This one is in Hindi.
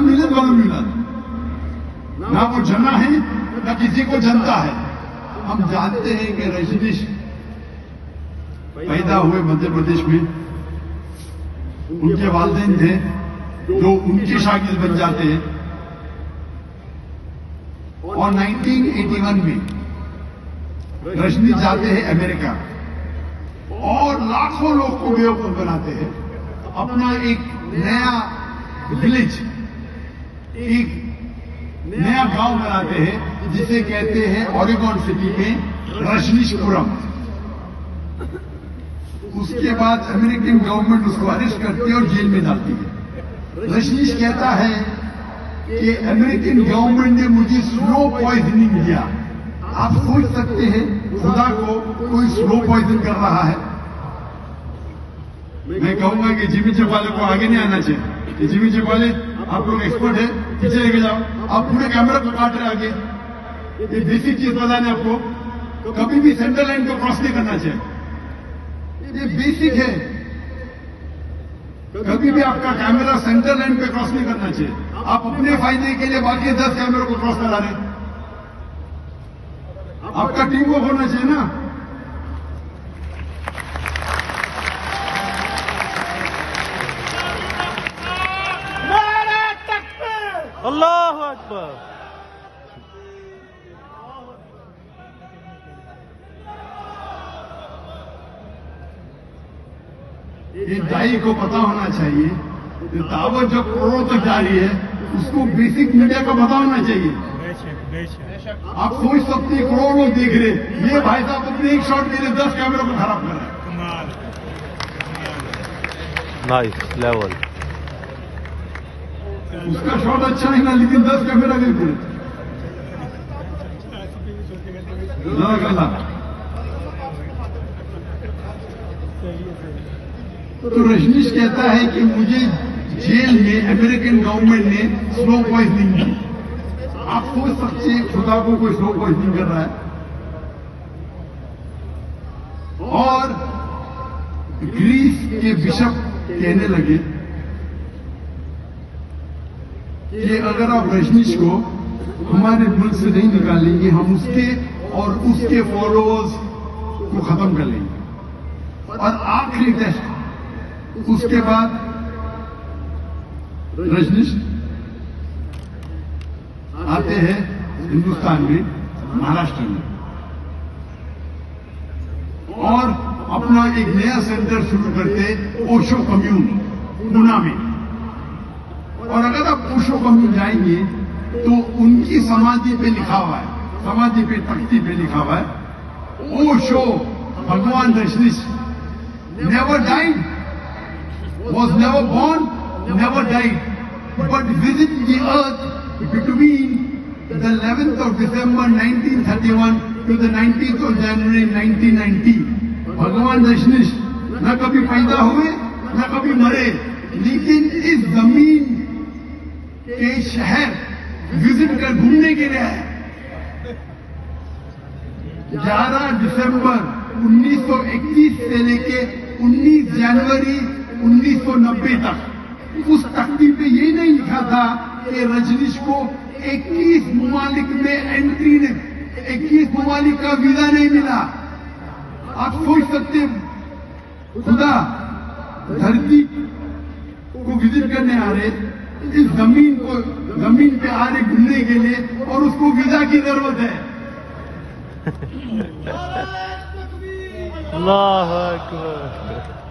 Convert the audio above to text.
मिले तो मिला ना वो जना है ना किसी को जनता है। हम जानते हैं कि रजनीश पैदा हुए मध्य प्रदेश में, उनके वालिदैन थे जो उनके शागिर्द बन जाते हैं और 1981 में रजनीश जाते हैं अमेरिका और लाखों लोग को बेवकूफ बनाते हैं। अपना एक नया विलेज, एक नया गांव बनाते हैं जिसे कहते हैं ओरेगन सिटी में रजनीशपुरम। उसके बाद अमेरिकन गवर्नमेंट उसको अरेस्ट करती है और जेल में डालती है। रजनीश कहता है कि अमेरिकन गवर्नमेंट ने मुझे स्लो पॉइजनिंग दिया। आप सोच सकते हैं खुदा को कोई स्लो पॉइजन कर रहा है। मैं कहूंगा कि जिमी चौपाले को आगे नहीं आना चाहिए कि जिमी चौपाले आप लोग एक्सपर्ट है, पीछे लेके जाओ, आप पूरे कैमरा को काट रहे आगे। ये बेसिक चीज पता नहीं आपको, कभी भी सेंटर लाइन को क्रॉस नहीं करना चाहिए, ये बेसिक है। कभी भी आपका कैमरा सेंटर लाइन पे क्रॉस नहीं करना चाहिए। आप अपने फायदे के लिए बाकी 10 कैमरे को क्रॉस करा रहे, आपका टीम वर्क होना चाहिए ना। अल्लाहु अकबर। ये दाई को पता होना चाहिए, दावत जो करोड़ों तक जा रही है उसको बेसिक मीडिया को पता होना चाहिए। आप सोच सकते हैं करोड़ों लोग देख रहे, ये भाई साहब अपने एक शॉट के लिए 10 कैमरों को खराब कर रहे हैं। Nice level. उसका शॉट अच्छा नहीं ना, लेकिन 10 कैमरा नहीं पूरे। तो रजनीश कहता है कि मुझे जेल में अमेरिकन गवर्नमेंट ने स्लो पॉइजनिंग दी। आप सोच सकते हैं खुदा को कोई स्लो पॉइजनिंग कर रहा है। और ग्रीस के बिशप कहने लगे कि अगर आप रजनीश को हमारे मुल्क से नहीं निकालेंगे, हम उसके और उसके फॉलोअर्स को खत्म कर लेंगे। और आखिरी टेस्ट, उसके बाद रजनीश आते हैं हिंदुस्तान में, महाराष्ट्र में, और अपना एक नया सेंटर शुरू करते ओशो कम्यून पूना में। और अगर आप ओशो कम्यून जाएंगे तो उनकी समाधि पे लिखा हुआ है, समाधि पे तख्ती पे लिखा हुआ है, Osho Bhagwan Rajneesh never died, was never born, never died, but visited the earth between the 11th of December 1931 to the 19th of January 1990. भगवान रजनीश न कभी पैदा हुए न कभी मरे, लेकिन इस जमीन के शहर विजिट कर घूमने के लिए आए। 11 दिसंबर 1921 से लेके 19 जनवरी 1990 तक उस तख्ती पे ये नहीं लिखा था कि रजनीश को 21 ममालिक में एंट्री ने 21 ममालिक का वीजा नहीं मिला। आप सोच सकते खुदा धरती को विजिट करने आ रहे, इस जमीन पे आ रहे घूमने के लिए, और उसको वीजा की जरूरत है। अल्लाहु अकबर।